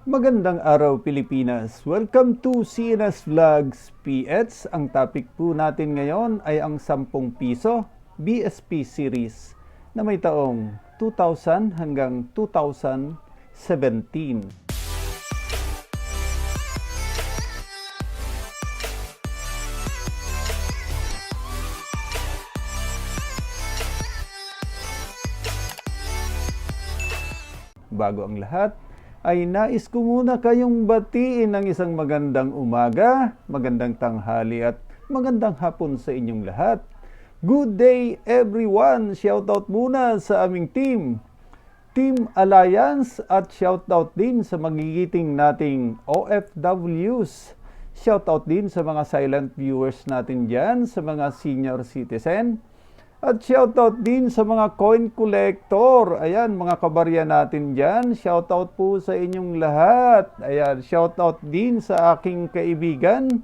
Magandang araw Pilipinas! Welcome to CNS Vlogs PH. Ang topic po natin ngayon ay ang 10 piso BSP series na may taong 2000 hanggang 2017. Bago ang lahat, ay nais ko muna kayong batiin ng isang magandang umaga, magandang tanghali at magandang hapon sa inyong lahat. Good day everyone! Shoutout muna sa aming team, Team Alliance, at shoutout din sa magigiting nating OFWs. Shoutout din sa mga silent viewers natin dyan, sa mga senior citizen. At shoutout din sa mga coin collector. Ayan, mga kabarya natin dyan. Shoutout po sa inyong lahat. Ayan, shoutout din sa aking kaibigan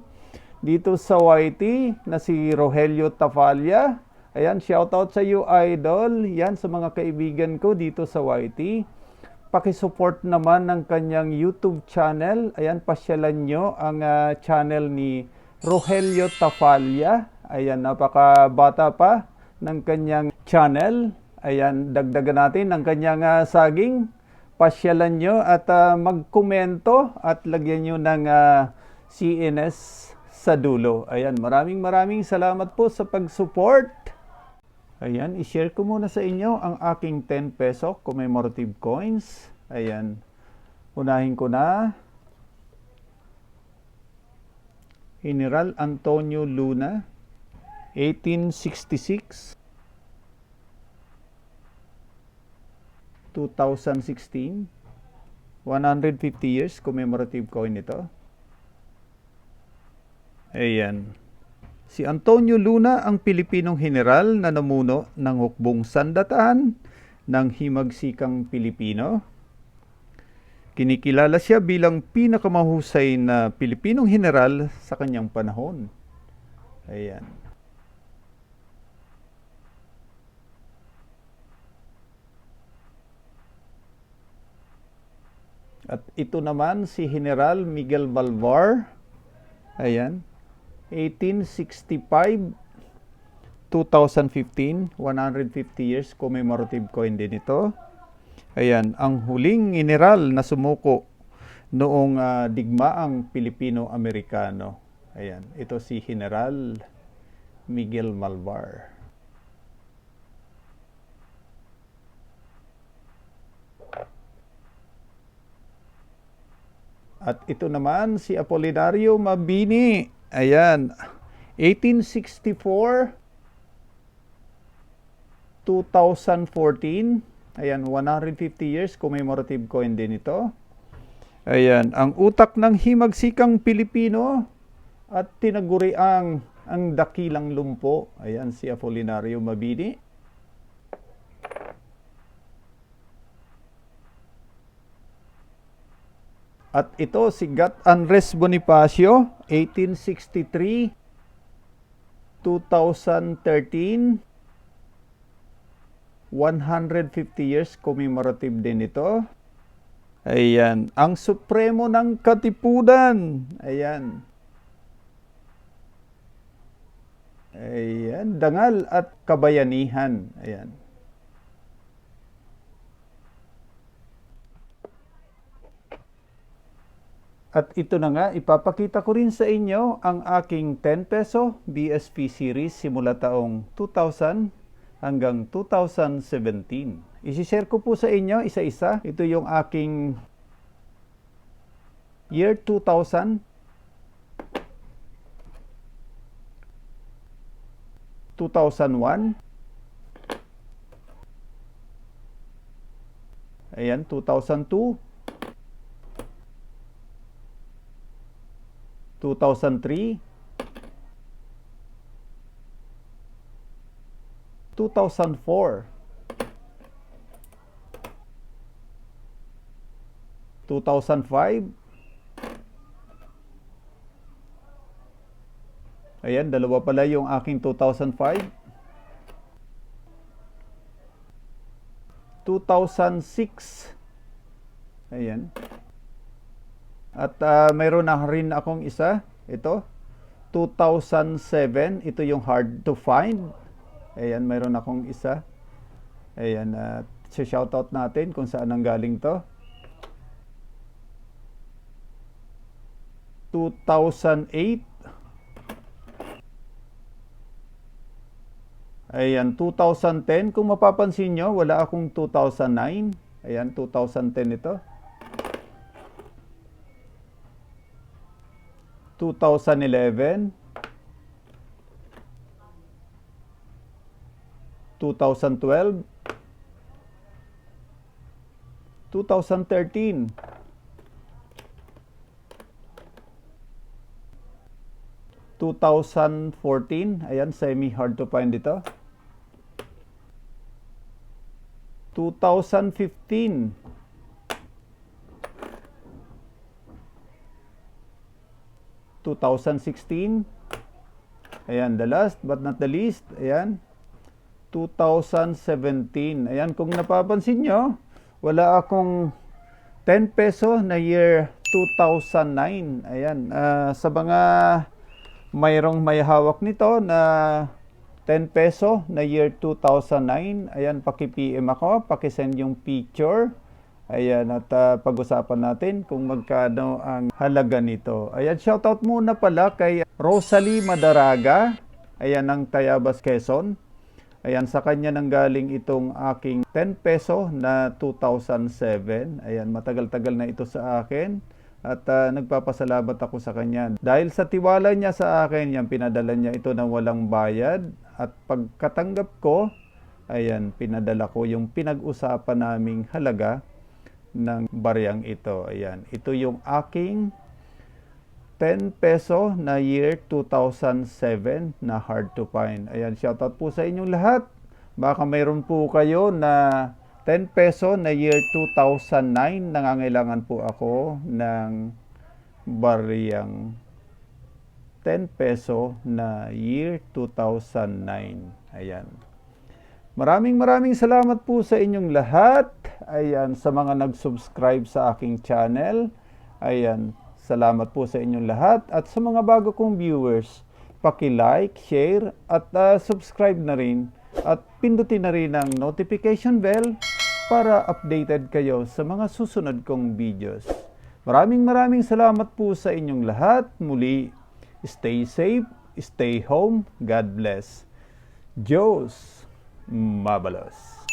dito sa YT na si Rogelio Tafalla. Ayan, shoutout sa iyo, idol. Yan, sa mga kaibigan ko dito sa YT. Pakisupport naman ng kanyang YouTube channel. Ayan, pasyalan nyo ang channel ni Rogelio Tafalla. Ayan, napakabata pa ng kanyang channel. Ayan, dagdagan natin ang kanyang saging. Pasyalan nyo at magkomento at lagyan nyo ng CNS sa dulo. Ayan, maraming salamat po sa pag-support. Ayan, i-share ko muna sa inyo ang aking 10 peso commemorative coins. Ayan, unahin ko na. General Antonio Luna, 1866, 2016, 150 years commemorative coin ito. Ayan. Si Antonio Luna ang Pilipinong general na namuno ng hukbong sandataan ng himagsikang Pilipino. Kinikilala siya bilang pinakamahusay na Pilipinong general sa kanyang panahon. Ayan. At ito naman si General Miguel Balvar. Ayan. 1865, 2015, 150 years commemorative coin din ito. Ayan, ang huling general na sumuko noong digmaang Pilipino-Amerikano. Ayan, ito si General Miguel Balvar. At ito naman si Apolinario Mabini. Ayan, 1864, 2014. Ayan, 150 years commemorative coin din ito. Ayan, ang utak ng himagsikang Pilipino at tinaguri ang dakilang lumpo. Ayan, si Apolinario Mabini. At ito si Gat Andres Bonifacio, 1863, 2013, 150 years commemorative din ito. Ayan, ang supremo ng Katipunan. Ayan. Ayan, dangal at kabayanihan. Ayan. At ito na nga, ipapakita ko rin sa inyo ang aking 10 peso BSP series simula taong 2000 hanggang 2017. Isishare ko po sa inyo isa-isa. Ito yung aking year 2000, 2001, ayan, 2002, 2003, 2004, 2005, ayan, dalawa pala yung aking 2005, 2006, ayan, At mayroon na rin akong isa. Ito, 2007. Ito yung hard to find. Ayan, mayroon akong isa. Ayan, shoutout natin kung saan ang galing to. 2008. Ayan, 2010. Kung mapapansin nyo, wala akong 2009. Ayan, 2010 ito. 2011. 2012. 2013. 2014. Ayan, semi-hard to find ito. 2015. 2016. Ayan, the last but not the least. Ayan, 2017. Ayan, kung napapansin nyo, wala akong 10 peso na year 2009. Ayan, sa mga mayroong may hawak nito na 10 peso na year 2009. Ayan, paki-PM ako, paki-send yung picture. Ayan, at pag-usapan natin kung magkano ang halaga nito. Ayan, shoutout muna pala kay Rosalie Madaraga. Ayan, ng Tayabas, Quezon. Ayan, sa kanya nang galing itong aking 10 peso na 2007. Ayan, matagal-tagal na ito sa akin. At nagpapasalamat ako sa kanya. Dahil sa tiwala niya sa akin, yan, pinadala niya ito ng walang bayad. At pagkatanggap ko, ayan, pinadala ko yung pinag-usapan naming halaga ng bariyang ito. Ayan, ito yung aking 10 peso na year 2007 na hard to find. Ayan, shoutout po sa inyong lahat. Baka mayroon po kayo na 10 peso na year 2009. Nangangailangan po ako ng bariyang 10 peso na year 2009. Ayan. Maraming salamat po sa inyong lahat. Ayan, sa mga nag-subscribe sa aking channel. Ayan, salamat po sa inyong lahat. At sa mga bago kong viewers, paki-like, share, at subscribe na rin. At pindutin na rin ang notification bell para updated kayo sa mga susunod kong videos. Maraming salamat po sa inyong lahat. Muli, stay safe, stay home, God bless. Diyos Mabalos.